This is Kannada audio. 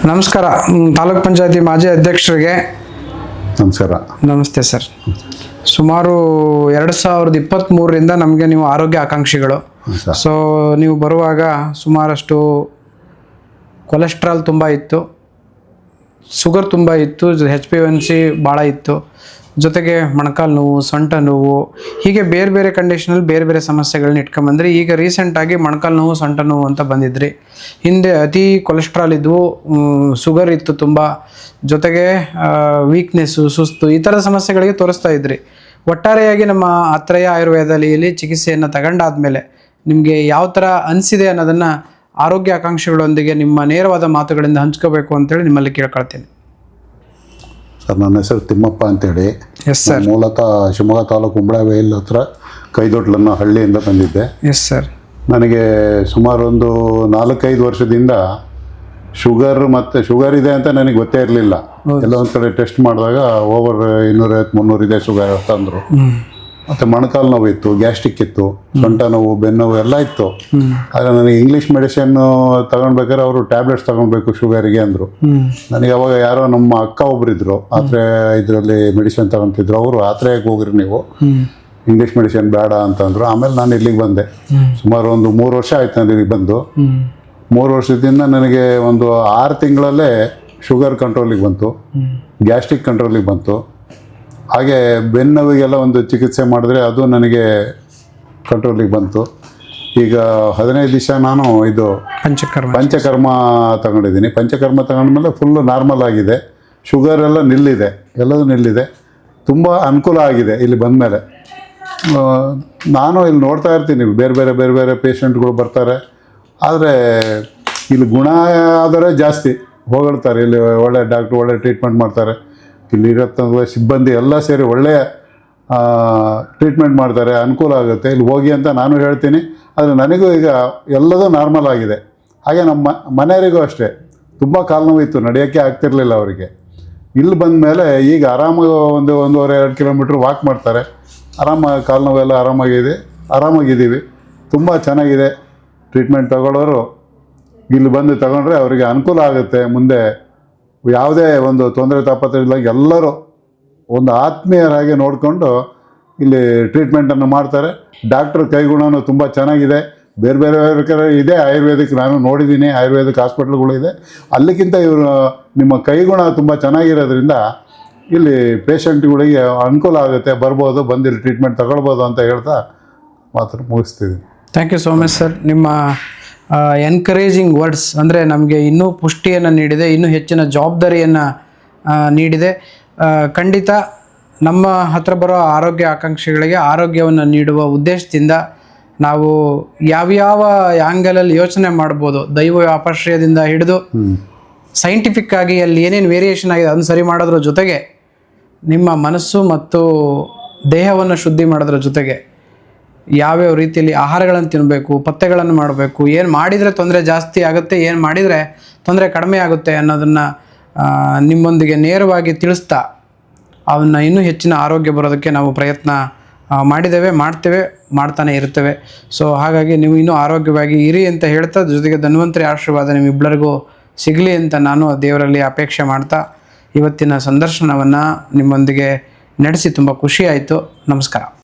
ನಮಸ್ಕಾರ. ತಾಲೂಕ್ ಪಂಚಾಯತಿ ಮಾಜಿ ಅಧ್ಯಕ್ಷರಿಗೆ ನಮಸ್ಕಾರ. ನಮಸ್ತೆ ಸರ್. ಸುಮಾರು 2023ರಿಂದ ನಮಗೆ ನೀವು ಆರೋಗ್ಯ ಆಕಾಂಕ್ಷಿಗಳು. ಸೊ ನೀವು ಬರುವಾಗ ಸುಮಾರಷ್ಟು ಕೊಲೆಸ್ಟ್ರಾಲ್ ತುಂಬ ಇತ್ತು, ಶುಗರ್ ತುಂಬ ಇತ್ತು, HbA1c ಭಾಳ ಇತ್ತು, ಜೊತೆಗೆ ಮೊಣಕಾಲು ನೋವು, ಸೊಂಟ ನೋವು, ಹೀಗೆ ಬೇರೆ ಬೇರೆ ಕಂಡೀಷನಲ್ಲಿ ಬೇರೆ ಬೇರೆ ಸಮಸ್ಯೆಗಳನ್ನ ಇಟ್ಕೊಂಬಂದ್ರಿ. ಈಗ ರೀಸೆಂಟಾಗಿ ಮೊಣಕಾಲು ನೋವು, ಸೊಂಟ ನೋವು ಅಂತ ಬಂದಿದ್ರಿ. ಹಿಂದೆ ಅತಿ ಕೊಲೆಸ್ಟ್ರಾಲ್ ಇದ್ವು, ಶುಗರ್ ಇತ್ತು ತುಂಬ, ಜೊತೆಗೆ ವೀಕ್ನೆಸ್ಸು, ಸುಸ್ತು, ಈ ಥರದ ಸಮಸ್ಯೆಗಳಿಗೆ ತೋರಿಸ್ತಾ ಇದ್ರಿ. ಒಟ್ಟಾರೆಯಾಗಿ ನಮ್ಮ ಆತ್ರಯ ಆಯುರ್ವೇದದಲ್ಲಿ ಚಿಕಿತ್ಸೆಯನ್ನು ತಗೊಂಡಾದ್ಮೇಲೆ ನಿಮಗೆ ಯಾವ ಥರ ಅನಿಸಿದೆ ಅನ್ನೋದನ್ನು ಆರೋಗ್ಯ ಆಕಾಂಕ್ಷಿಗಳೊಂದಿಗೆ ನಿಮ್ಮ ನೇರವಾದ ಮಾತುಗಳಿಂದ ಹಂಚ್ಕೋಬೇಕು ಅಂತೇಳಿ ನಿಮ್ಮಲ್ಲಿ ಕೇಳ್ಕೊಳ್ತೀನಿ. ಸರ್, ನನ್ನ ಹೆಸರು ತಿಮ್ಮಪ್ಪ ಅಂತೇಳಿ. Yes sir. ಮೂಲತಃ ಶಿವಮೊಗ್ಗ ತಾಲೂಕು ಕುಂಬಳವೇಲ್ ಹತ್ರ ಕೈದೊಡ್ಲನ್ನ ಹಳ್ಳಿಯಿಂದ ಬಂದಿದ್ದೆ. Yes sir. ನನಗೆ ಸುಮಾರು ಒಂದು 4-5 ವರ್ಷದಿಂದ ಶುಗರ್ ಇದೆ ಅಂತ ನನಗೆ ಗೊತ್ತೇ ಇರಲಿಲ್ಲ. ಎಲ್ಲ ಒಂದು ಕಡೆ ಟೆಸ್ಟ್ ಮಾಡಿದಾಗ ಓವರ್ 250-300 ಇದೆ ಶುಗರ್ ಅಂತಂದರು. ಮತ್ತು ಮೊಣಕಾಲು ನೋವು ಇತ್ತು, ಗ್ಯಾಸ್ಟ್ರಿಕ್ ಇತ್ತು, ಸೊಂಟ ನೋವು, ಬೆನ್ನೋವು ಎಲ್ಲ ಇತ್ತು. ಆದರೆ ನನಗೆ ಇಂಗ್ಲೀಷ್ ಮೆಡಿಸಿನ್ ತಗೊಳ್ಬೇಕಾದ್ರೆ ಅವರು ಟ್ಯಾಬ್ಲೆಟ್ಸ್ ತಗೊಳ್ಬೇಕು ಶುಗರಿಗೆ ಅಂದರು. ನನಗೆ ಅವಾಗ ಯಾರೋ ನಮ್ಮ ಅಕ್ಕ ಒಬ್ಬರಿದ್ರು, ಆತ್ರೆ ಇದರಲ್ಲಿ ಮೆಡಿಸಿನ್ ತಗೊತಿದ್ರು. ಅವರು ಆತ್ರೆಯಾಗಿ ಹೋಗ್ರಿ ನೀವು, ಇಂಗ್ಲೀಷ್ ಮೆಡಿಸಿನ್ ಬೇಡ ಅಂತಂದರು. ಆಮೇಲೆ ನಾನು ಇಲ್ಲಿಗೆ ಬಂದೆ. ಸುಮಾರು ಒಂದು 3 ವರ್ಷ ಆಯ್ತು ನಾನು ಇಲ್ಲಿಗೆ ಬಂದು. 3 ವರ್ಷದಿಂದ ನನಗೆ ಒಂದು 6 ತಿಂಗಳಲ್ಲೇ ಶುಗರ್ ಕಂಟ್ರೋಲಿಗೆ ಬಂತು, ಗ್ಯಾಸ್ಟ್ರಿಕ್ ಕಂಟ್ರೋಲಿಗೆ ಬಂತು. ಹಾಗೆ ಬೆನ್ನೋವಿಗೆಲ್ಲ ಒಂದು ಚಿಕಿತ್ಸೆ ಮಾಡಿದ್ರೆ ಅದು ನನಗೆ ಕಂಟ್ರೋಲಿಗೆ ಬಂತು. ಈಗ 15 ದಿವಸ ನಾನು ಇದು ಪಂಚಕರ್ಮ ತಗೊಂಡಿದ್ದೀನಿ. ಪಂಚಕರ್ಮ ತಗೊಂಡ್ಮೇಲೆ ಫುಲ್ಲು ನಾರ್ಮಲ್ ಆಗಿದೆ. ಶುಗರ್ ಎಲ್ಲ ನಿಲ್ಲಿದೆ, ಎಲ್ಲದೂ ನಿಲ್ಲಿದೆ. ತುಂಬ ಅನುಕೂಲ ಆಗಿದೆ ಇಲ್ಲಿ ಬಂದಮೇಲೆ. ನಾನು ಇಲ್ಲಿ ನೋಡ್ತಾ ಇರ್ತೀನಿ, ಬೇರೆ ಬೇರೆ ಪೇಷಂಟ್ಗಳು ಬರ್ತಾರೆ. ಆದರೆ ಇಲ್ಲಿ ಗುಣ ಆದರೆ ಜಾಸ್ತಿ ಹೋಗಿಡ್ತಾರೆ. ಇಲ್ಲಿ ಒಳ್ಳೆ ಡಾಕ್ಟ್ರು ಒಳ್ಳೆ ಟ್ರೀಟ್ಮೆಂಟ್ ಮಾಡ್ತಾರೆ. ಇಲ್ಲಿ ಇರತ್ತಂದ್ರೆ ಸಿಬ್ಬಂದಿ ಎಲ್ಲ ಸೇರಿ ಒಳ್ಳೆಯ ಟ್ರೀಟ್ಮೆಂಟ್ ಮಾಡ್ತಾರೆ, ಅನುಕೂಲ ಆಗುತ್ತೆ. ಇಲ್ಲಿ ಹೋಗಿ ಅಂತ ನಾನು ಹೇಳ್ತೀನಿ. ಆದರೆ ನನಗೂ ಈಗ ಎಲ್ಲದೂ ನಾರ್ಮಲ್ ಆಗಿದೆ. ಹಾಗೆ ನಮ್ಮ ಮನೆಯವರಿಗೂ ಅಷ್ಟೇ. ತುಂಬ ಕಾಲು ನೋವಿತ್ತು, ನಡೆಯೋಕ್ಕೆ ಆಗ್ತಿರ್ಲಿಲ್ಲ ಅವರಿಗೆ. ಇಲ್ಲಿ ಬಂದ ಮೇಲೆ ಈಗ ಆರಾಮಾಗಿ 1-1.5-2 ಕಿಲೋಮೀಟ್ರ್ ವಾಕ್ ಮಾಡ್ತಾರೆ. ಕಾಲು ನೋವೆಲ್ಲ ಆರಾಮಾಗಿದ್ದೀವಿ. ತುಂಬ ಚೆನ್ನಾಗಿದೆ. ಟ್ರೀಟ್ಮೆಂಟ್ ತಗೊಳ್ಳೋರು ಇಲ್ಲಿ ಬಂದು ತಗೊಂಡ್ರೆ ಅವರಿಗೆ ಅನುಕೂಲ ಆಗುತ್ತೆ. ಮುಂದೆ ಯಾವುದೇ ಒಂದು ತೊಂದರೆ ತಾಪತ್ರೆ ಇಲ್ಲ, ಎಲ್ಲರೂ ಒಂದು ಆತ್ಮೀಯರಾಗಿ ನೋಡಿಕೊಂಡು ಇಲ್ಲಿ ಟ್ರೀಟ್ಮೆಂಟನ್ನು ಮಾಡ್ತಾರೆ. ಡಾಕ್ಟ್ರ್ ಕೈಗುಣನೂ ತುಂಬ ಚೆನ್ನಾಗಿದೆ. ಬೇರೆ ಇದೆ ಆಯುರ್ವೇದಿಕ್, ನಾನು ನೋಡಿದ್ದೀನಿ, ಆಯುರ್ವೇದಿಕ್ ಹಾಸ್ಪಿಟ್ಲ್ಗಳು ಇದೆ. ಅಲ್ಲಿಗಿಂತ ಇವರು ನಿಮ್ಮ ಕೈಗುಣ ತುಂಬ ಚೆನ್ನಾಗಿರೋದ್ರಿಂದ ಇಲ್ಲಿ ಪೇಷಂಟ್ಗಳಿಗೆ ಅನುಕೂಲ ಆಗುತ್ತೆ. ಬರ್ಬೋದು, ಬಂದು ಇಲ್ಲಿ ಟ್ರೀಟ್ಮೆಂಟ್ ತಗೊಳ್ಬೋದು ಅಂತ ಹೇಳ್ತಾ ಮಾತ್ರ ಮುಗಿಸ್ತಿದ್ದೀನಿ. Thank you so much sir. ನಿಮ್ಮ ಎನ್ಕರೇಜಿಂಗ್ ವರ್ಡ್ಸ್ ಅಂದರೆ ನಮಗೆ ಇನ್ನೂ ಪುಷ್ಟಿಯನ್ನು ನೀಡಿದೆ, ಇನ್ನೂ ಹೆಚ್ಚಿನ ಜವಾಬ್ದಾರಿಯನ್ನು ನೀಡಿದೆ. ಖಂಡಿತ ನಮ್ಮ ಹತ್ರ ಬರೋ ಆರೋಗ್ಯ ಆಕಾಂಕ್ಷಿಗಳಿಗೆ ಆರೋಗ್ಯವನ್ನು ನೀಡುವ ಉದ್ದೇಶದಿಂದ ನಾವು ಯಾವ್ಯಾವ ಆ್ಯಂಗಲಲ್ಲಿ ಯೋಚನೆ ಮಾಡ್ಬೋದು, ದೈವ ಅಪಶ್ರಯದಿಂದ ಹಿಡಿದು ಸೈಂಟಿಫಿಕ್ ಆಗಿ ಅಲ್ಲಿ ಏನೇನು ವೇರಿಯೇಷನ್ ಆಗಿದೆ ಅದನ್ನು ಸರಿ ಮಾಡೋದ್ರ ಜೊತೆಗೆ ನಿಮ್ಮ ಮನಸ್ಸು ಮತ್ತು ದೇಹವನ್ನು ಶುದ್ಧಿ ಮಾಡೋದ್ರ ಜೊತೆಗೆ ಯಾವ್ಯಾವ ರೀತಿಯಲ್ಲಿ ಆಹಾರಗಳನ್ನು ತಿನ್ನಬೇಕು, ಪಥ್ಯಗಳನ್ನು ಮಾಡಬೇಕು, ಏನು ಮಾಡಿದರೆ ತೊಂದರೆ ಜಾಸ್ತಿ ಆಗುತ್ತೆ, ಏನು ಮಾಡಿದರೆ ತೊಂದರೆ ಕಡಿಮೆ ಆಗುತ್ತೆ ಅನ್ನೋದನ್ನು ನಿಮ್ಮೊಂದಿಗೆ ನೇರವಾಗಿ ತಿಳಿಸ್ತಾ ಅವನ್ನ ಇನ್ನೂ ಹೆಚ್ಚಿನ ಆರೋಗ್ಯ ಬರೋದಕ್ಕೆ ನಾವು ಪ್ರಯತ್ನ ಮಾಡಿದ್ದೇವೆ, ಮಾಡ್ತೇವೆ, ಮಾಡ್ತಾನೆ ಇರ್ತೇವೆ. ಸೊ ಹಾಗಾಗಿ ನೀವು ಇನ್ನೂ ಆರೋಗ್ಯವಾಗಿ ಇರಿ ಅಂತ ಹೇಳ್ತಾ, ಜೊತೆಗೆ ಧನ್ವಂತರಿ ಆಶೀರ್ವಾದ ನಿಮ್ಮಿಬ್ಬರಿಗೂ ಸಿಗಲಿ ಅಂತ ನಾನು ದೇವರಲ್ಲಿ ಅಪೇಕ್ಷೆ ಮಾಡ್ತಾ ಇವತ್ತಿನ ಸಂದರ್ಶನವನ್ನು ನಿಮ್ಮೊಂದಿಗೆ ನಡೆಸಿ ತುಂಬ ಖುಷಿಯಾಯಿತು. ನಮಸ್ಕಾರ.